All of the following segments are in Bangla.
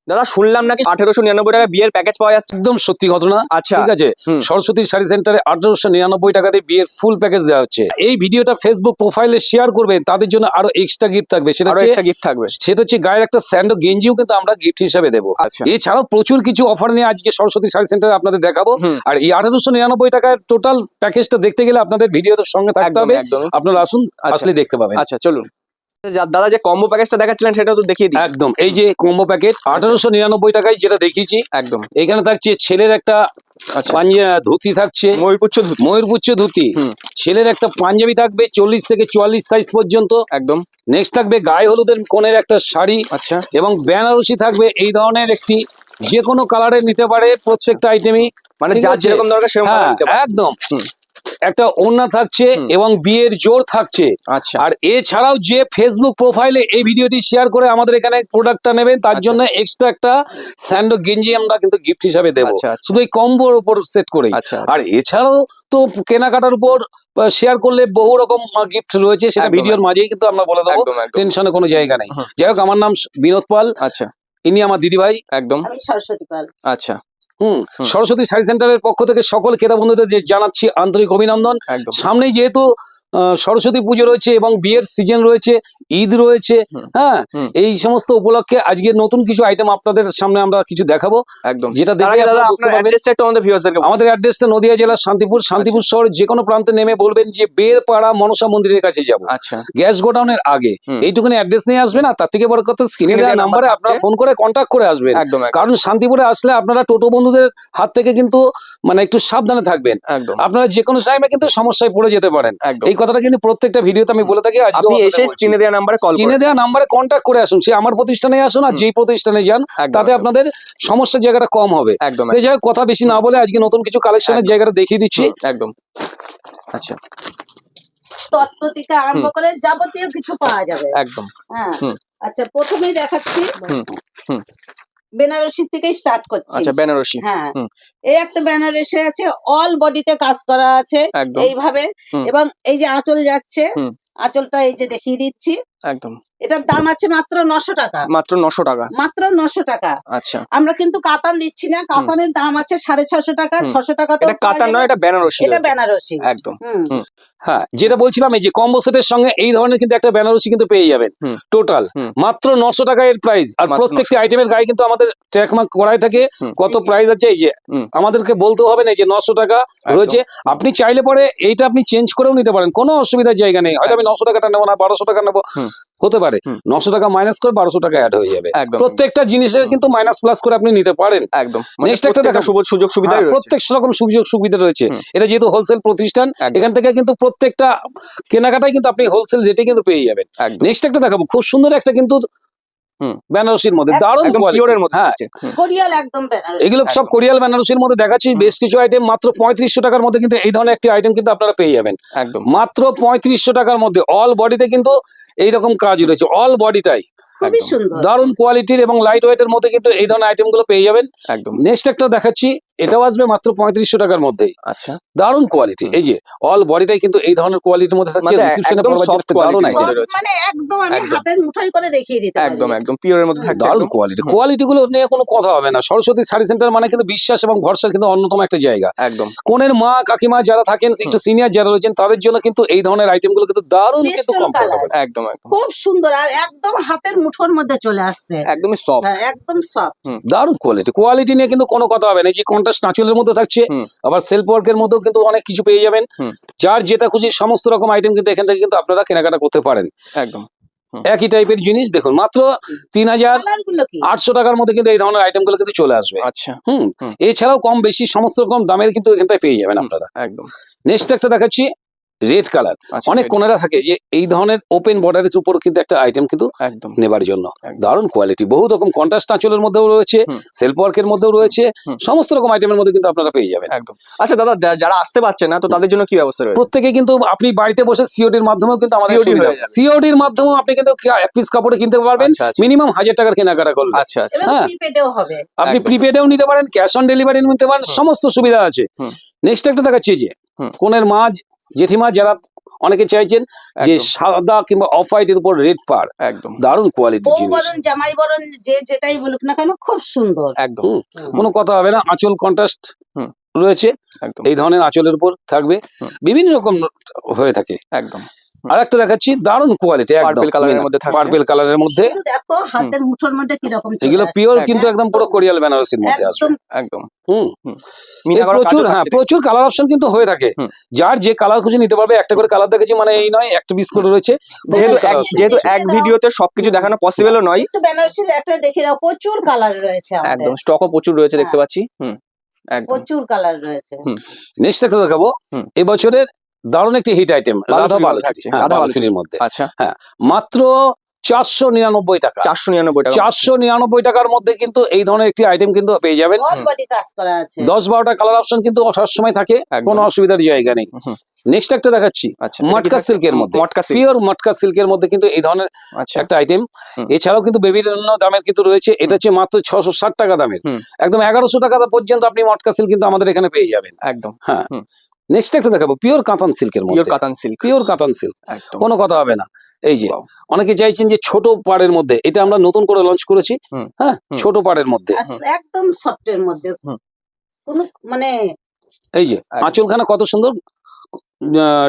দাদা শুনলাম নাকি 1899 টাকা বিয়ের প্যাকেজ পাওয়া যাচ্ছে। একদম সত্যি ঘটনা। আচ্ছা, ঠিক আছে, সরস্বতী শাড়ি সেন্টারে 1899 টাকাতে বিয়ের ফুল প্যাকেজ দেওয়া হচ্ছে। এই ভিডিওটা ফেসবুক প্রোফাইলে শেয়ার করবেন, তাদের জন্য আরো এক্সট্রা গিফট থাকবে। সেটা হচ্ছে গায়ের একটা স্যান্ডো গেঞ্জিও কিন্তু আমরা গিফট হিসেবে দেবো। আচ্ছা, এছাড়াও প্রচুর কিছু অফার নিয়ে আজকে সরস্বতী শাড়ি সেন্টারে আপনাদের দেখাবো। আর এই 1899 টাকার টোটাল প্যাকেজটা দেখতে গেলে আপনাদের ভিডিওটার সঙ্গে থাকতে হবে। আপনারা আসুন, আসলে দেখতে পাবেন। আচ্ছা চলুন দাদা, যে কম্বো প্যাকেজটা দেখাচ্ছিলেন সেটা তো দেখিয়ে দিই। একদম, এই যে কম্বো প্যাকেজ 1899 টাকায় যেটা দেখিয়েছি। একদম, এখানে থাকছে ছেলের একটা পাঞ্জা ধুতি থাকছে, ময়ূরপুচ্ছ ধুতি। ছেলের একটা পাঞ্জাবি থাকবে 40 থেকে 44 সাইজ পর্যন্ত। একদম। নেক্সট থাকবে গায়ে হলুদের কোণের একটা শাড়ি। আচ্ছা, এবং বেনারসি থাকবে এই ধরনের একটি, যে কোনো কালারের নিতে পারে প্রত্যেকটা আইটেমই, মানে যার যেরকম দরকার সেরকম নিতে পারে। একদম। একটা ওড়না থাকছে এবং বিয়ের জোর থাকছে। আচ্ছা, আর এছাড়াও যে ফেসবুক প্রোফাইলে এই ভিডিওটি শেয়ার করে আমাদের এখানে প্রোডাক্টটা নেবেন, তার জন্য এক্সট্রা একটা স্যান্ডো গেঞ্জি আমরা কিন্তু গিফট হিসাবে দেবো, শুধু এই কম্বোর উপর সেট করে। আর এছাড়াও তো কেনাকাটার উপর শেয়ার করলে বহু রকম গিফট রয়েছে, সেটা ভিডিওর মাঝেই কিন্তু আমরা বলে দেবো, টেনশনে কোনো জায়গা নেই। যাই হোক, আমার নাম বিনোদ পাল। আচ্ছা, ইনি আমার দিদিভাই। একদম, সরস্বতী পাল। আচ্ছা, সরস্বতী শাড়ি সেন্টারের পক্ষ থেকে সকল ক্রেতা বন্ধুদের জানাচ্ছি আন্তরিক অভিনন্দন। সামনেই যেহেতু সরস্বতী পুজো রয়েছে এবং বিয়ের সিজন রয়েছে, ঈদ রয়েছে, হ্যাঁ, এই সমস্ত উপলক্ষে আজকে নতুন কিছু আইটেম আপনাদের সামনে আমরা কিছু দেখাবো। একদম, যেটা দেখে আপনারা বুঝতে পারবেন। আমাদের অ্যাড্রেসটা নদিয়া জেলার শান্তিপুর শহরের যে কোনো প্রান্তে নেমে বলবেন যে বেরপাড়া মনসা মন্দিরের কাছে যাব। আচ্ছা, গ্যাস গোডাউনের আগে এইটুকুনি অ্যাড্রেস নিয়ে আসবেন। আর তার থেকে বড় কথা, স্ক্রিনে দেওয়া নাম্বারে আপনারা ফোন করে কন্ট্যাক্ট করে আসবেন। কারণ শান্তিপুরে আসলে আপনারা টোটো বন্ধুদের হাত থেকে কিন্তু মানে একটু সাবধানে থাকবেন। আপনারা যে কোনো টাইমে কিন্তু সমস্যায় পড়ে যেতে পারেন। এই কথাটা কিন্তু প্রত্যেকটা ভিডিওতে আমি বলে থাকি। আপনি এসে স্ক্রিনে দেওয়া নাম্বারে কন্ট্যাক্ট করে আসুন। সে আমার প্রতিষ্ঠানে আসুন আর যেই প্রতিষ্ঠানে যান, তাতে আপনাদের সমস্যার জায়গাটা কম হবে। যাই হোক, কথা বেশি না বলে আজকে নতুন কিছু কালেকশনের জায়গাটা দেখিয়ে দিচ্ছি। একদম। আচ্ছা, তত্ত্ব থেকে আরম্ভ করে যাবতীয় কিছু পাওয়া যাবে। একদম। হ্যাঁ, আচ্ছা, প্রথমেই দেখাচ্ছি বেনারসি থেকে স্টার্ট করছি। আচ্ছা, বেনারসি। হ্যাঁ, এই একটা বেনারসি আছে, অল বডিতে কাজ করা আছে এইভাবে, এবং এই যে আঁচল যাচ্ছে, আঁচলটা এই যে দেখিয়ে দিচ্ছি। একদম, এটার দাম আছে মাত্র 900 টাকা। মাত্র 900 টাকা। মাত্র 900 টাকা। আচ্ছা, আমরা কিন্তু কাতান দিচ্ছি না, কাতানের দাম আছে 650 টাকা, 600 টাকা। এটা কাতান নয়, এটা বেনারসি। এটা বেনারসি একদম। হ্যাঁ, যেটা বলছিলাম, এই যে কম্বো সেটের সঙ্গে এই ধরনের কিন্তু একটা বেনারসি কিন্তু পেয়ে যাবেন টোটাল মাত্র 900 টাকা এর প্রাইস। আর প্রত্যেকটা আইটেমের গায়ে কিন্তু আমাদের ট্র্যাক মার্ক করাই থাকে কত প্রাইস আছে। এই যে আমাদেরকে বলতে হবে না যে 900 টাকা রয়েছে। আপনি চাইলে পরে এইটা আপনি চেঞ্জ করেও নিতে পারেন, কোনো অসুবিধার জায়গা নেই। হয়তো আমি 900 টাকাটা নেবো না, 1200 টাকা নেবো, হতে পারে। 900 টাকা মাইনাস করে 1200 টাকা অ্যাড হয়ে যাবে। প্রত্যেকটা জিনিসের কিন্তু মাইনাস প্লাস করে আপনি নিতে পারেন। একদম। নেক্সট একটা দেখা সুযোগ সুবিধা, প্রত্যেক রকম সুযোগ সুবিধা রয়েছে। এটা যেহেতু হোলসেল প্রতিষ্ঠান, এখান থেকে কিন্তু প্রত্যেকটা কেনাকাটাই কিন্তু আপনি হোলসেল রেটে কিন্তু পেয়ে যাবেন। নেক্সট একটা দেখাবো, খুব সুন্দর একটা কিন্তু বেনারসির মধ্যে দারুণ কোয়ালিটির মধ্যে। হ্যাঁ, কোরিয়াল একদম বেনারসি। এগুলো সব কোরিয়াল বেনারসির মধ্যে দেখাচ্ছি। বেশ কিছু আইটেম মাত্র 3500 টাকার মধ্যে কিন্তু এই ধরনের একটি আইটেম কিন্তু আপনারা পেয়ে যাবেন। একদম, মাত্র 3500 টাকার মধ্যে অল বডিতে কিন্তু এইরকম কাজ রয়েছে, অল বডিটাই খুবই সুন্দর, দারুণ কোয়ালিটির এবং লাইট ওয়েটের মধ্যে কিন্তু এই ধরনের আইটেম গুলো পেয়ে যাবেন। একদম। নেক্সট একটা দেখাচ্ছি, এটাও আসবে মাত্র 3500 টাকার মধ্যেই। আচ্ছা, দারুণ কোয়ালিটি। এই যে অল বডিটাই কিন্তু এই ধরনের কোয়ালিটির মধ্যে থাকছে। রিসেপশনে পরবার জন্য একটা দারুণ আইটেম, মানে একদম আমি হাতের মুঠোয় করে দেখিয়ে দিতে পারি। একদম একদম পিওরের মধ্যে থাকছে, দারুণ কোয়ালিটি। কোয়ালিটি গুলো নিয়ে কোনো কথা হবে না। সরস্বতী শাড়ি সেন্টার মানে কিন্তু বিশ্বাস এবং ভরসার কিন্তু অন্যতম একটা জায়গা। একদম। কোনের মা কাকিমা যারা থাকেন, একটু সিনিয়র যারা রয়েছেন, তাদের জন্য কিন্তু এই ধরনের আইটেম গুলো কিন্তু দারুণ কিন্তু কমফোর্টেবল। একদম একদম খুব সুন্দর, আর একদম হাতের মুঠোর মধ্যে চলে আসছে, একদমই সফট, একদম সফট। দারুণ কোয়ালিটি। কোয়ালিটি নিয়ে কিন্তু কোনো কথা হবে না। এই যে কন্ট্রাস্ট আঁচলের মধ্যে থাকছে, আবার সেলফ ওয়ার্কের মধ্যেও কিন্তু অনেক কিছু পেয়ে যাবেন। যার যেটা খুশি সমস্ত রকম আইটেম কিন্তু এখান থেকে কিন্তু আপনারা কেনাকাটা করতে পারেন। একদম একই টাইপের জিনিস দেখুন, মাত্র 3800 টাকার মধ্যে কিন্তু এই ধরনের আইটেম গুলো কিন্তু চলে আসবে। আচ্ছা, এছাড়াও কম বেশি সমস্ত রকম দামের কিন্তু এখানটায় পেয়ে যাবেন আপনারা। একদম। নেক্সট একটা দেখাচ্ছি, রেড কালার। অনেক কোনেরা থাকে যে এই ধরনের ওপেন বর্ডারের উপর কিন্তু একটা আইটেম কিন্তু একদম নেবার জন্য দারুণ কোয়ালিটি। বহু রকম কন্ট্রাস্ট আঁচলের মধ্যেও রয়েছে, সেলফ ওয়ার্কের মধ্যেও রয়েছে, সমস্ত রকম আইটেমের মধ্যে কিন্তু আপনারা পেয়ে যাবেন। একদম। আচ্ছা দাদা, যারা আসতে পারছে না তো তাদের জন্য কি ব্যবস্থা রয়েছে? প্রত্যেকে কিন্তু আপনি বাড়িতে বসে সিওডির মাধ্যমেও কিন্তু আমাদের সুবিধা, সিওডির মাধ্যমেও আপনি কিন্তু এক পিস কাপড়ে কিনতে পারবেন মিনিমাম 1000 টাকার কেনাকাটা করলে। আচ্ছা আচ্ছা, হ্যাঁ, প্রিপেডও হবে, আপনি প্রিপেডেও নিতে পারেন, ক্যাশ অন ডেলিভারি নিতে পারেন, সমস্ত সুবিধা আছে। নেক্সট একটা দেখাচ্ছি, যে কোনের মা জেঠিমা যারা অনেকে চাইছেন যে একদম। সাদা কিংবা অফ হোয়াইটের উপর রেড পার, একদম দারুণ কোয়ালিটির বউ জিনিস। বরণ জামাই বরণ যে যেটাই বলুক না কেন খুব সুন্দর। একদম কোনো কথা হবে না, আঁচল কন্ট্রাস্ট হুম। রয়েছে, একদম এই ধরনের আঁচলের উপর থাকবে, হুম। বিভিন্ন রকম হয়ে থাকে। একদম আর একটা দেখাচ্ছি দারুণ কোয়ালিটি, একদম পার্পল কালারের মধ্যে থাকছে। পার্পল কালারের মধ্যে, শুধু দেখো হাতের মুঠোর মধ্যে কিরকম চলে এগুলো আসছে। পিওর একদম। কিন্তু একদম পুরো কোরিয়াল বেনারসির মধ্যে আসবে। একদম একদম হুম মিনা এর করা প্রচুর, কাজও হ্যাঁ থাকছে। প্রচুর কালার অপশন কিন্তু হয়ে থাকে, হুম। যার যে কালার খুশি নিতে পারবে। একটা করে কালার দেখেছি মানে এই নয় একটা পিস করে রয়েছে, যেহেতু প্রচুর colour option। যেহেতু এক দেখিয়ে দাও। ভিডিওতে সবকিছু দেখানো পসিবলও নয়। একটু বেনারসির একটা দেখে দাও, প্রচুর কালার রয়েছে আমাদের, একদম স্টকও প্রচুর রয়েছে দেখতে হ্যাঁ। পাচ্ছি। একদম প্রচুর কালার রয়েছে। নেক্সট একটা দেখাবো হুম। এবছরের দারুণ একটি হিট আইটেম, রাধা বালুচুরির মধ্যে বালুচুরি। থাকছে, হ্যাঁ রাধা বালুচুরির মধ্যে আচ্ছা মাত্র 499 টাকা। 499 টাকা 499 টাকার মধ্যে কিন্তু এই ধরনের একটি আইটেম কিন্তু পেয়ে যাবেন। অল বডি কাজ করা আছে। 10-12টা কালার অপশন কিন্তু সবসময় থাকে, একদম। কোনো অসুবিধার জায়গা নেই। হুম। নেক্সট একটা দেখাচ্ছি আচ্ছা এটা কি মটকা থাকছে? সিল্কের মধ্যে, মটকা সিল্ক পিওর মটকা সিল্কের মধ্যে কিন্তু এই ধরনের আচ্ছা একটা আইটেম। হুম। এছাড়াও কিন্তু বিভিন্ন দামের কিন্তু রয়েছে, এটা হচ্ছে মাত্র 660 টাকা দামের, হুম। একদম 1100 টাকা পর্যন্ত আপনি মটকা সিল্ক কিন্তু আমাদের এখানে পেয়ে যাবেন। একদম হ্যাঁ হুম। নেক্সট একটা দেখাবো পিওর কাতান সিল্কের পিওর মধ্যে, কাতান সিল্ক পিওর কাতান সিল্ক, একদম কোনো কথা হবে না। এই যে Wow. অনেকে চাইছেন যে ছোট পাড়ের মধ্যে, এটা আমরা নতুন করে লঞ্চ করেছি। হুম। হ্যাঁ হুম। ছোট পাড়ের মধ্যে, আর একদম সফটের মধ্যে হুম। কোনো মানে এই যে একদম। আঁচলখানা কত সুন্দর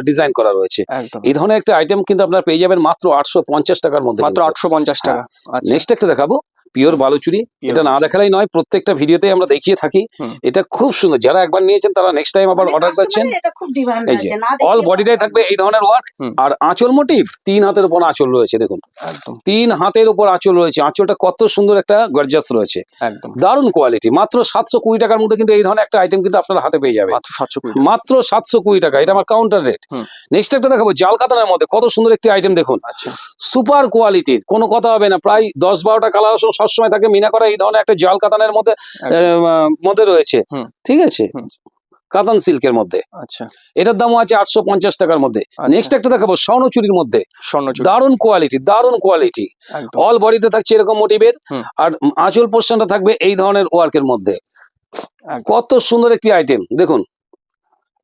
ডিজাইন করা রয়েছে। একদম এই ধরনের একটা আইটেম কিন্তু আপনারা পেয়ে যাবেন মাত্র 850 টাকার মধ্যে। মাত্র 850 টাকা আচ্ছা নেক্সট একটা দেখাবো পিওর বালুচুরি, Pure এটা না দেখালেই নয়, প্রত্যেকটা ভিডিওতে আমরা দেখিয়ে থাকি। হুম। এটা খুব সুন্দর, যারা একবার নিয়েছেন তারা নেক্সট টাইম আবার অনেক অর্ডার customer করছেন। এটা খুব ডিমান্ড এই যে আছে, না অল দেখিয়ে বডিটাই থাকবে এই ধরনের ওয়ার্ক, হুম। আর আঁচল মোটিভ 3 হাতের উপর আঁচল রয়েছে, দেখুন একদম 3 হাতের উপর আঁচল রয়েছে, আঁচলটা কত সুন্দর একটা গর্জাস রয়েছে, একদম দারুণ কোয়ালিটি। মাত্র 720 টাকার মধ্যে কিন্তু এই ধরনের একটা আইটেম কিন্তু আপনার হাতে পেয়ে যাবে, মাত্র 720 মাত্র 720 টাকা, এটা আমার কাউন্টার রেট। হুম। নেক্সট একটা দেখাবো জাল কাতানের মধ্যে, কত সুন্দর একটি আইটেম দেখুন, আচ্ছা সুপার কোয়ালিটির, কোনো কথা হবে না। প্রায় 10-12টা কালার সবসময় থাকে, মিনা করা এই ধরনের একটা জাল কাতানের মধ্যে মধ্যে রয়েছে। হুম। ঠিক আছে, হুম। কাতান সিল্কের মধ্যে, আচ্ছা এটার দামও আছে 850 টাকার মধ্যে। আচ্ছা। নেক্সট একটা দেখাবো স্বর্ণচুরির মধ্যে, স্বর্ণচুরি দারুণ কোয়ালিটি, দারুণ কোয়ালিটি, একদম অল বডিতে থাকছে এরকম মোটিভের, হুম। আর আঁচল পোর্শনটা থাকবে এই ধরনের ওয়ার্কের মধ্যে। একদম। কত সুন্দর একটি আইটেম দেখুন,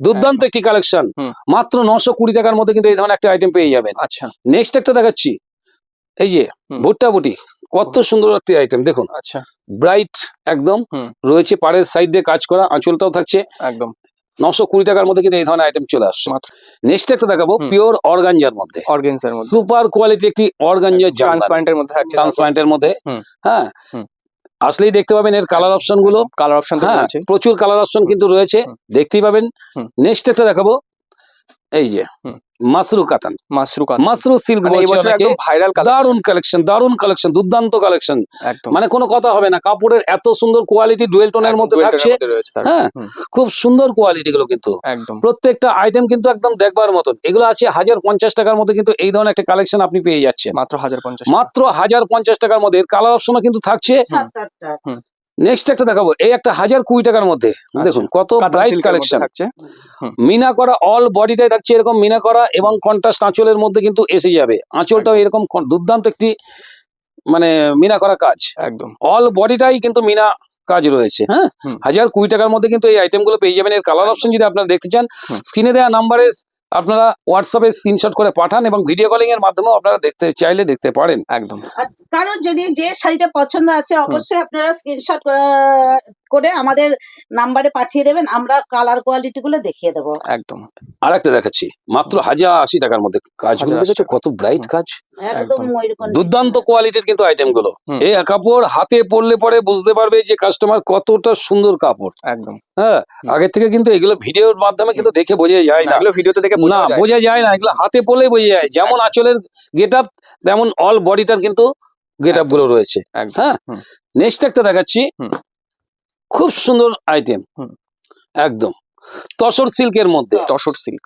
দুর্দান্ত একটি কালেকশন। হুম। মাত্র 920 টাকার মধ্যে কিন্তু এই ধরনের একটা আইটেম পেয়ে যাবেন। আচ্ছা নেক্সট একটা দেখাচ্ছি, এই যে হুম। ভুট্টা বুটি, কত সুন্দর একটি আইটেম দেখুন, আচ্ছা ব্রাইট একদম হুম। রয়েছে, পাড়ের সাইড দিয়ে কাজ করা, আঁচলটাও থাকছে। একদম 920 টাকার মধ্যে কিন্তু এই ধরনের আইটেম চলে আসছে। মাত্র নেক্সট একটা দেখাবো হুম। পিওর অর্গানজার মধ্যে, অর্গানজার মধ্যে সুপার কোয়ালিটি একটি অর্গানজা ট্রান্সপারেন্টের মধ্যে থাকছে ট্রান্সপ্লান্টের মধ্যে। হুম। হ্যাঁ হুম। আসলেই দেখতে পাবেন এর কালার অপশন গুলো, কালার অপশন তো হ্যাঁ রয়েছে প্রচুর কালার অপশন কিন্তু রয়েছে, হুম। দেখতেই পাবেন। হুম। নেক্সট একটা দেখাবো, এই যে হুম। মাসরু কাতান, মাশরু কাতান মাসরু সিল্ক মানে এই বলছে বছর অনেকে, একদম ভাইরাল কালার দারুণ কালেকশন, দারুণ কালেকশন, দুর্দান্ত কালেকশন, একদম মানে কোনো কথা হবে না। কাপড়ের এত সুন্দর কোয়ালিটি, ডুয়েল টোনের একদম মধ্যে dual থাকছে, tone এর মধ্যে রয়েছে তার। হ্যাঁ হুম। খুব সুন্দর কোয়ালিটি গুলো কিন্তু, একদম প্রত্যেকটা আইটেম কিন্তু একদম দেখবার মতন। এগুলো আছে 1050 টাকার মধ্যে কিন্তু এই ধরনের একটা কালেকশন আপনি পেয়ে যাচ্ছেন, মাত্র 1050 মাত্র 1050 টাকার মধ্যে। এর কালার অপশনও কিন্তু থাকছে। 7-8টা। নেক্সট একটা দেখাবো, এই একটা 1020 টাকার মধ্যে দেখুন কত ব্রাইট কালেকশন, থাকছে মিনা করা অল বডিটাই থাকছে এরকম মিনা করা, এবং কন্ট্রাস্ট আঁচলের মধ্যে কিন্তু এসে যাবে, আঁচলটাও এরকম দুর্দান্ত একটি মানে মিনা করা কাজ, একদম অল বডিটাই কিন্তু মিনা কাজ রয়েছে। হ্যাঁ হুম। 1020 টাকার মধ্যে কিন্তু এই আইটেম গুলো পেয়ে যাবেন। এর কালার অপশন যদি আপনারা দেখতে চান, হুম। স্ক্রিনে দেওয়া নাম্বারে আপনারা হোয়াটসঅ্যাপে স্ক্রিনশট করে পাঠান, এবং ভিডিও কলিং এর মাধ্যমেও আপনারা দেখতে চাইলে দেখতে পারেন। একদম আর কারণ যদি যে শাড়িটা পছন্দ আছে অবশ্যই আপনারা স্ক্রিনশট করে আমাদের নাম্বারে পাঠিয়ে দেবেন, আমরা কালার কোয়ালিটি গুলো দেখিয়ে দেবো। একদম আর একটা দেখাচ্ছি মাত্র 1080 টাকার মধ্যে, কাজগুলো 1080 দেখেছো কত ব্রাইট কাজ, একদম একদম। ময়ূরকণ্ঠ। দুর্দান্ত কোয়ালিটির কিন্তু আইটেম গুলো। হুম। এই কাপড় হাতে পরলে পরে বুঝতে পারবে যে কাস্টমার কতটা সুন্দর কাপড়। একদম হ্যাঁ আগে থেকে কিন্তু এগুলো ভিডিওর মাধ্যমে কিন্তু দেখে বোঝা যায় না, এগুলো ভিডিওতে দেখে না বোঝা যায় না, এগুলো হাতে পরলেই বোঝা যায়। যেমন আঁচলের গেট আপ, তেমন অল বডিটার কিন্তু গেট আপ গুলো রয়েছে। একদম হ্যাঁ হুম। নেক্সট একটা দেখাচ্ছি, হুম। খুব সুন্দর আইটেম, হুম। একদম তসর সিল্কের মধ্যে, তসর সিল্ক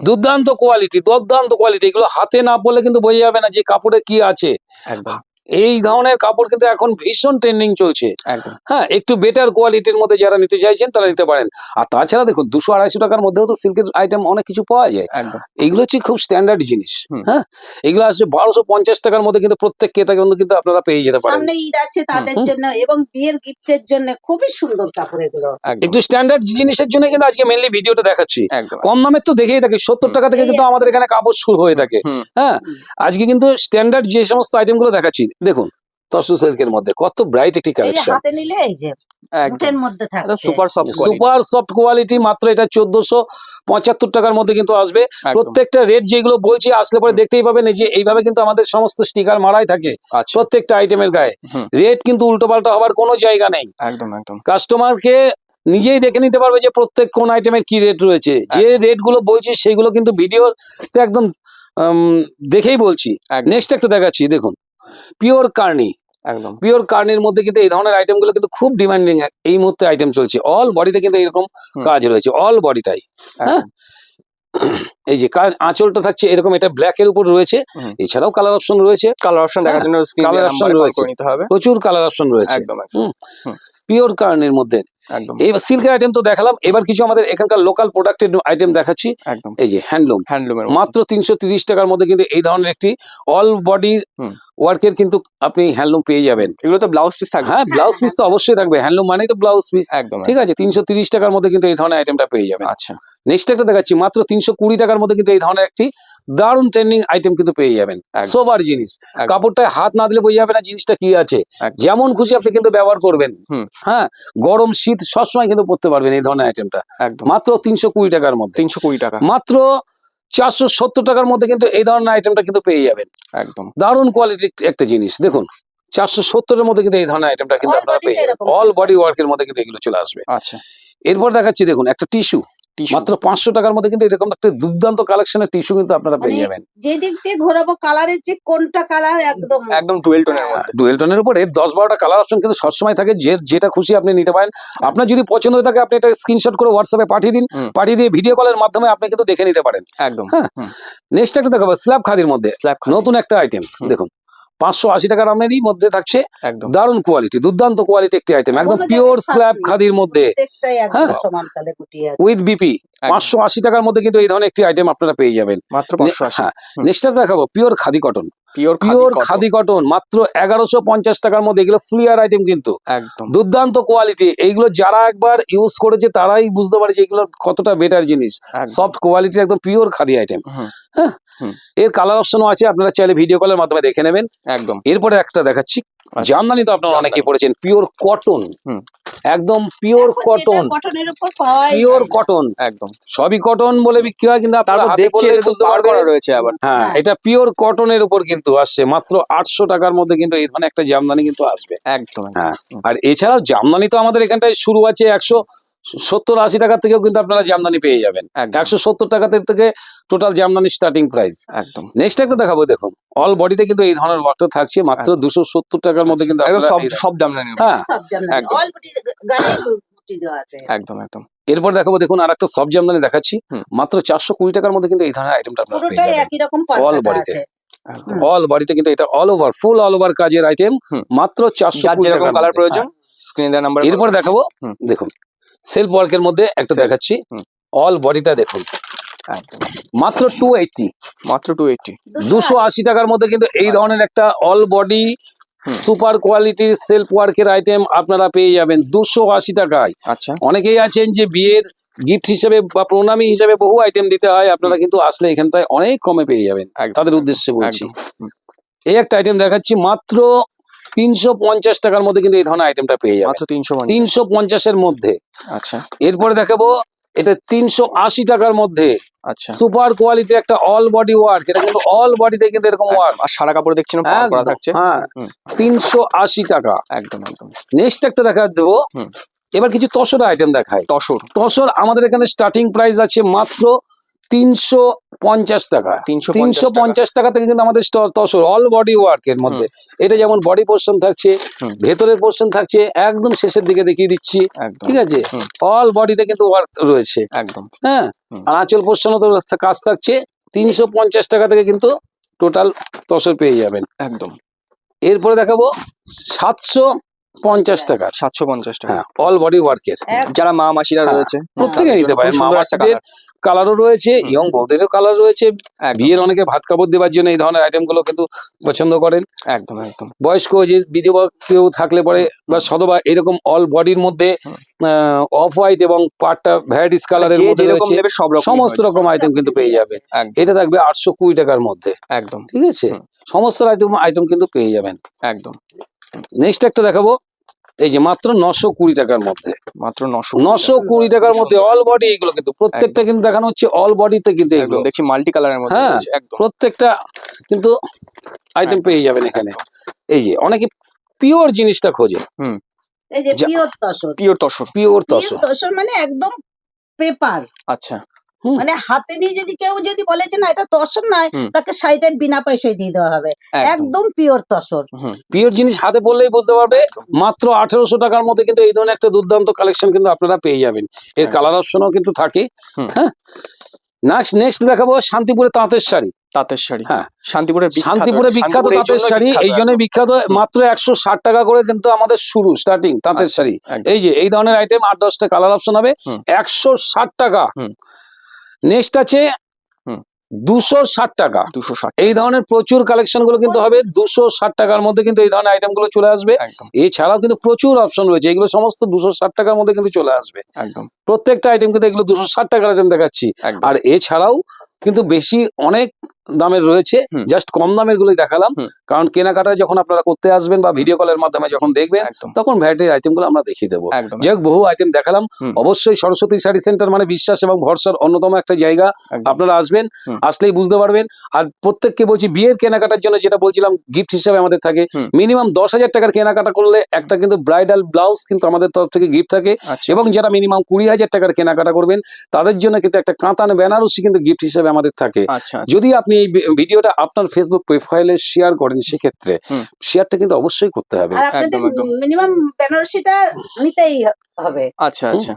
দুর্দান্ত কোয়ালিটি, দুর্দান্ত কোয়ালিটি। এগুলো হাতে না পড়লে কিন্তু বোঝা যাবে না যে কাপড়ে কি আছে। একদম এই ধরনের কাপড় কিন্তু এখন ভীষণ ট্রেন্ডিং চলছে। একদম হ্যাঁ, একটু বেটার কোয়ালিটির মধ্যে যারা নিতে চাইছেন তারা নিতে পারেন। আর তাছাড়া দেখুন 200-250 টাকার মধ্যেও তো সিল্কের আইটেম অনেক কিছু পাওয়া যায়। একদম এগুলো হচ্ছে খুব স্ট্যান্ডার্ড জিনিস। হ্যাঁ, এগুলো আসছে 1250 টাকার মধ্যে কিন্তু প্রত্যেক ক্রেতা কিন্তু আপনারা পেয়ে যেতে পারেন। সামনে ঈদ আছে তাদের জন্য এবং বিয়ের গিফটের জন্য খুবই সুন্দর কাপড় এগুলো। একটু স্ট্যান্ডার্ড জিনিসের জন্য কিন্তু আজকে মেনলি ভিডিওটা দেখাচ্ছি। একদম কম দামের তো দেখেই থাকি, 70 টাকা থেকে কিন্তু আমাদের এখানে কাপড় শুরু হয়ে থাকে। হ্যাঁ, আজকে কিন্তু স্ট্যান্ডার্ড যে সমস্ত আইটেম গুলো দেখাচ্ছি, দেখুন তসর সিল্কের মধ্যে কত ব্রাইট একটি এই যে কালেকশন, হাতে নিলে এই যে মুঠের মধ্যে থাকছে super soft super soft quality. মাত্র এটা 1475 টাকার মধ্যে কিন্তু আসবে। প্রত্যেকটা রেট যেগুলো বলছি আসলে পরে দেখতেই পাবেন এই যে এইভাবে কিন্তু আমাদের সমস্ত স্টিকার মারাই থাকে প্রত্যেকটা আইটেমের গায়ে। রেট কিন্তু উল্টো পাল্টা হবার কোনো জায়গা নেই। একদম একদম কাস্টমারকে নিজেই দেখে নিতে পারবে যে প্রত্যেক কোন আইটেমের কি রেট রয়েছে। যে রেট গুলো বলছি সেগুলো কিন্তু ভিডিওতে একদম দেখেই বলছি। নেক্সট একটা দেখাচ্ছি, দেখুন পিওর কার্নি। একদম পিওর কার্নির মধ্যে কিন্তু এই ধরনের আইটেম গুলো কিন্তু খুব ডিমান্ডিং এই মুহূর্তে আইটেম চলছে। অল বডিতে কিন্তু এরকম কাজ রয়েছে, অল বডিটাই। হ্যাঁ, এই যে আঁচলটা থাকছে এরকম, এটা ব্ল্যাক এর উপর রয়েছে। এছাড়াও কালার অপশন রয়েছে, কালার অপশন দেখার জন্য কালার অপশন রয়েছে, প্রচুর কালার অপশন রয়েছে। একদম পিওর কার্নির মধ্যে এই সিল্কের আইটেম তো দেখালাম। এবার কিছু আমাদের এখানকার লোকাল প্রোডাক্টের আইটেম দেখাচ্ছি। এই যে হ্যান্ডলুমের মাত্র 330 টাকার মধ্যে কিন্তু এই ধরনের একটি অল বডি ওয়ার্কের কিন্তু আপনি হ্যান্ডলুম পেয়ে যাবেন। এগুলো তো ব্লাউজ পিস থাকবে। হ্যাঁ, ব্লাউজ পিস তো অবশ্যই থাকবে, হ্যান্ডলুম মানেই তো ব্লাউজ পিস। একদম ঠিক আছে, 330 টাকার মধ্যে কিন্তু এই ধরনের আইটেমটা পেয়ে যাবেন। আচ্ছা, নেক্সট একটা দেখাচ্ছি, মাত্র 320 টাকার মধ্যে কিন্তু এই ধরনের একটি দারুণ ট্রেন্ডিং আইটেম কিন্তু পেয়ে যাবেন। সোবার জিনিস, কাপড়টায় হাত না দিলে বোঝা যাবে না জিনিসটা কি আছে। যেমন খুশি আপনি কিন্তু ব্যবহার করবেন। হ্যাঁ, গরম শীত সবসময় কিন্তু পড়তে পারবেন এই ধরনের আইটেমটা। মাত্র 320 টাকার মধ্যে, 320 টাকা, মাত্র 470 টাকার মধ্যে কিন্তু এই ধরনের আইটেমটা কিন্তু পেয়ে যাবেন। একদম দারুণ কোয়ালিটির একটা জিনিস। দেখুন 470-এর মধ্যে কিন্তু এই ধরনের আইটেমটা কিন্তু আপনারা পেয়ে যাবেন। অল বডি ওয়ার্কের মধ্যে কিন্তু এগুলো চলে আসবে। আচ্ছা, এরপর দেখাচ্ছি, দেখুন একটা টিস্যু মাত্র 500 টাকার মধ্যে কিন্তু এরকম একটা দুর্দান্ত কালেকশনের টিস্যু কিন্তু আপনারা পেয়ে যাবেন। যে দিক দিয়ে ঘোরাবো কালারের যে কোনটা কালার একদম একদম ডুয়েল টোনের মধ্যে, ডুয়েল টোনের উপরে 10-12টা কালার অপশন কিন্তু সবসময় থাকে। যেটা খুশি আপনি নিতে পারেন। আপনার যদি পছন্দ হয়ে থাকে আপনি এটা স্ক্রিনশট করে হোয়াটসঅ্যাপে পাঠিয়ে দিন, পাঠিয়ে দিয়ে ভিডিও কলের মাধ্যমে আপনি কিন্তু দেখে নিতে পারেন। একদম। হ্যাঁ, নেক্সট একটা দেখাবো স্ল্যাব খাদির মধ্যে নতুন একটা আইটেম। দেখুন 580 টাকা দামেরই মধ্যে থাকছে, দারুণ কোয়ালিটি, দুর্দান্ত কোয়ালিটি একটি আইটেম, একদম পিওর স্ল্যাব খাদির মধ্যে। হ্যাঁ, উইথ বিপি 580 টাকার মধ্যে কিন্তু এই ধরনের একটি আইটেম আপনারা পেয়ে যাবেন মাত্র 580। হ্যাঁ, নেক্সট দেখাবো pure khadi cotton. Pure khadi cotton মাত্র 1150 টাকার মধ্যে। এগুলো ফ্লিয়ার আইটেম কিন্তু একদম দুর্দান্ত কোয়ালিটি। এইগুলো যারা একবার ইউজ করেছে তারাই বুঝতে পারে যে এগুলো কতটা বেটার জিনিস। সফট কোয়ালিটির একদম পিওর খাদি আইটেম। হ্যাঁ, এর কালার অপশনও আছে, আপনারা চাইলে ভিডিও কলের মাধ্যমে দেখে নেবেন। একদম। এরপরে একটা দেখাচ্ছি জামদানি, তো আপনারা অনেকেই পড়েছেন, পিওর কটন, একদম পিওর কটন, পিওর কটন, একদম সবই কটন বলে বিক্রি হয়, কিন্তু আপনারা হাতে পড়লে বুঝতে পারবেন রয়েছে আবার। হ্যাঁ, এটা পিওর কটনের উপর কিন্তু আসছে মাত্র 800 টাকার মধ্যে কিন্তু এই ধরনের একটা জামদানি কিন্তু আসবে। একদম। হ্যাঁ, আর এছাড়াও জামদানি তো আমাদের এখানটায় শুরু আছে 170-80 টাকার থেকেও কিন্তু আপনারা জামদানি পেয়ে যাবেন। 170 টাকা থেকে টোটাল জামদানি স্টার্টিং প্রাইস। একদম। নেক্সট একটা দেখাবো, দেখুন অল বডিতে কিন্তু এই ধরনের ওয়ার্কটা থাকছে মাত্র 270 টাকার মধ্যে কিন্তু সব জামদানি। হ্যাঁ, একদম একদম। এরপর দেখাবো, দেখুন আর একটা সব জামদানি দেখাচ্ছি মাত্র 420 টাকার মধ্যে কিন্তু এই ধরনের আইটেমটা আপনারা পেয়ে যাবেন অল বডিতে। অল বডিতে কিন্তু এটা অল ওভার, ফুল অল ওভার কাজের আইটেম, মাত্র 420 টাকা। কালার প্রয়োজন স্ক্রিনে দেওয়া নাম্বার। এরপর দেখাবো, দেখুন সেলফ ওয়ার্কের মধ্যে একটা দেখাচ্ছি, অল বডিটা দেখুন মাত্র 280, মাত্র 280 টাকার মধ্যে কিন্তু এই ধরনের একটা অল বডি সুপার কোয়ালিটির সেলফ ওয়ার্কের আইটেম আপনারা পেয়ে যাবেন 280 টাকায়। আচ্ছা, অনেকেই আছেন যে বিয়ের গিফট হিসেবে বা প্রণামী হিসেবে বহু আইটেম দিতে হয়, আপনারা কিন্তু আসলে এখানটায় অনেক কমে পেয়ে যাবেন, তাদের উদ্দেশ্যে বলছি। এই একটা আইটেম দেখাচ্ছি মাত্র 350 টাকার মধ্যে কিন্তু এই ধরনের আইটেমটা পেয়ে যাবেন, 350-এর মধ্যে। আচ্ছা, এরপরে দেখাবো এটা 380 টাকার মধ্যে। আচ্ছা, সুপার কোয়ালিটির একটা অল বডি ওয়ার্ক, এটা কিন্তু অল বডিতে কিন্তু এরকম ওয়ার্ক, আর সারা কাপড় দেখছেন করা থাকছে। হ্যাঁ, 380 টাকা। একদম একদম। নেক্সট একটা দেখা দেবো, এবার কিছু তসর আইটেম দেখায়। তসর আমাদের এখানে স্টার্টিং প্রাইস আছে মাত্র 350 টাকা। 350 টাকা থেকে কিন্তু আমাদের তসর অল বডি ওয়ার্ক এর মধ্যে। এটা যেমন বডি পোর্শন থাকছে, ভেতরের পোর্শন থাকছে, একদম শেষের দিকে দেখিয়ে দিচ্ছি, ঠিক আছে। অল বডিতে কিন্তু ওয়ার্ক রয়েছে একদম। হ্যাঁ, আর আঁচল পোর্শনও তো কাজ থাকছে। 350 টাকা থেকে কিন্তু টোটাল তসর পেয়ে যাবেন একদম। এরপরে দেখাবো 750 টাকা। 750 টাকা। হ্যাঁ, অল বডি ওয়ার্কের। যারা মা মাসিরা হ্যাঁ, রয়েছে প্রত্যেকে নিতে পারে। মা মাসিদের কালারও রয়েছে, ইয়ং বউদেরও কালার রয়েছে। বিয়ের অনেকে ভাত কাপড় দেওয়ার জন্য এই ধরনের আইটেম গুলো কিন্তু পছন্দ করেন। একদম একদম। বয়স্ক যে বিধবা কেউ থাকলে পরে বা সধবা এরকম অল বডির মধ্যে অফ হোয়াইট এবং পাটটা ভ্যারাইটিস কালারের মধ্যে রয়েছে, সমস্ত রকম আইটেম কিন্তু পেয়ে যাবে। এটা থাকবে 820 টাকার মধ্যে। একদম ঠিক আছে, সমস্ত আইটেম কিন্তু পেয়ে যাবেন। একদম। নেক্সট একটা দেখাবো, এই যে মাত্র 920 টাকার মধ্যে। মাত্র 920 টাকার মধ্যে অল বডি। এইগুলো কিন্তু প্রত্যেকটা কিন্তু দেখানো হচ্ছে অল বডিতে কিন্তু এগুলো দেখছি মাল্টি কালারের মধ্যে। হ্যাঁ, প্রত্যেকটা কিন্তু আইটেম পেয়ে যাবেন এখানে। এই যে অনেকে পিওর জিনিসটা খোঁজে। এই যে pure tussar. Pure tussar. Pure tussar. Tussar মানে একদম পেপার। আচ্ছা। মানে হাতে নিয়ে যদি কেউ যদি বলে যে না এটা তসর নয়, তাকে সাইডের বিনা পয়সায় দিয়ে দেওয়া হবে। একদম পিওর তসর। পিওর জিনিস হাতে পড়লেই বুঝতে পারবে। মাত্র 1800 টাকার মধ্যে কিন্তু এই ধরনের একটা দুর্দান্ত কালেকশন কিন্তু আপনারা পেয়ে যাবেন। এর কালার অপশনও কিন্তু থাকে। হ্যাঁ, নেক্সট দেখাবো শান্তিপুরে তাঁতের শাড়ি। তাঁতের শাড়ি, হ্যাঁ, শান্তিপুরে বিখ্যাত তাঁতের শাড়ি। এই জন্য বিখ্যাত। মাত্র 160 টাকা করে কিন্তু আমাদের শুরু স্টার্টিং তাঁতের শাড়ি। এই যে এই ধরনের আইটেম 8-10টা কালার অপশন হবে, 160 টাকা। নেক্সট আছে 260 টাকা। 260। এই ধরনের প্রচুর কালেকশন গুলো কিন্তু হবে 260 টাকার মধ্যে কিন্তু এই ধরনের আইটেম গুলো চলে আসবে। এছাড়াও কিন্তু প্রচুর অপশন রয়েছে, এগুলো সমস্ত 260 টাকার মধ্যে কিন্তু চলে আসবে। একদম প্রত্যেকটা আইটেম কিন্তু এগুলো 260 টাকার আইটেম দেখাচ্ছি। আর এছাড়াও কিন্তু বেশি অনেক দামের রয়েছে, জাস্ট কম দামের গুলোই দেখালাম। কারণ কেনাকাটা যখন আপনারা করতে আসবেন বা ভিডিও কলের মাধ্যমে যখন দেখবেন, তখন ভ্যারাইটির আইটেম গুলো আমরা দেখিয়ে দেবো। যাই হোক, বহু আইটেম দেখালাম। অবশ্যই সরস্বতী শাড়ি সেন্টার মানে বিশ্বাস এবং ভরসার অন্যতম একটা জায়গা। আপনারা আসবেন, আসলেই বুঝতে পারবেন। আর প্রত্যেককে বলছি, বিয়ের কেনাকাটার জন্য যেটা বলছিলাম গিফট হিসেবে আমাদের থাকে, মিনিমাম 10,000 টাকার কেনাকাটা করলে একটা কিন্তু ব্রাইডাল ব্লাউজ কিন্তু আমাদের তরফ থেকে গিফট থাকে। এবং যারা মিনিমাম 20,000 টাকার কেনাকাটা করবেন তাদের জন্য কিন্তু একটা কাতান বেনারসি কিন্তু গিফট হিসেবে আমাদের থাকে। যদি আপনি এই ভিডিওটা আপনার ফেসবুক প্রোফাইলে শেয়ার করেন, সেক্ষেত্রে শেয়ারটা কিন্তু অবশ্যই করতে হবে। মিনিমাম বেনারসিটা নিতেই হবে। আচ্ছা আচ্ছা।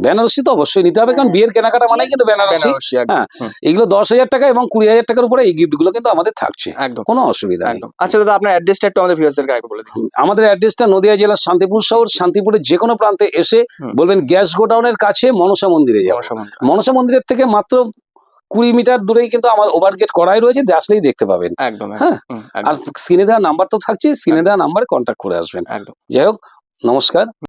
বেনারসি তো অবশ্যই নিতে হবে, কারণ বিয়ের কেনাকাটা মানে কিন্তু বেনারসি। হ্যাঁ, এগুলো 10,000 টাকা এবং 20,000 টাকার উপরে এই গিফট গুলো কিন্তু আমাদের থাকছে। কোনো অসুবিধা নেই। আচ্ছা দাদা, আপনার অ্যাড্রেসটা একটু আমাদের ভিউয়ারদেরকে আগে বলে দিন। আমাদের অ্যাড্রেসটা নদিয়া জেলার শান্তিপুর শহর। শান্তিপুরের যে কোনো প্রান্তে এসে বলবেন গ্যাস গোডাউনের কাছে মনসা মন্দিরে যাবো। মনসা মন্দিরের থেকে মাত্র 20 মিটার দূরেই কিন্তু আমার ওভারগেট করাই রয়েছে, আসলেই দেখতে পাবেন। একদম। হ্যাঁ, আর স্ক্রিনে দেওয়া নাম্বার তো থাকছে, স্ক্রিনে দেওয়া নাম্বারে কন্ট্যাক্ট করে আসবেন। যাই হোক, নমস্কার।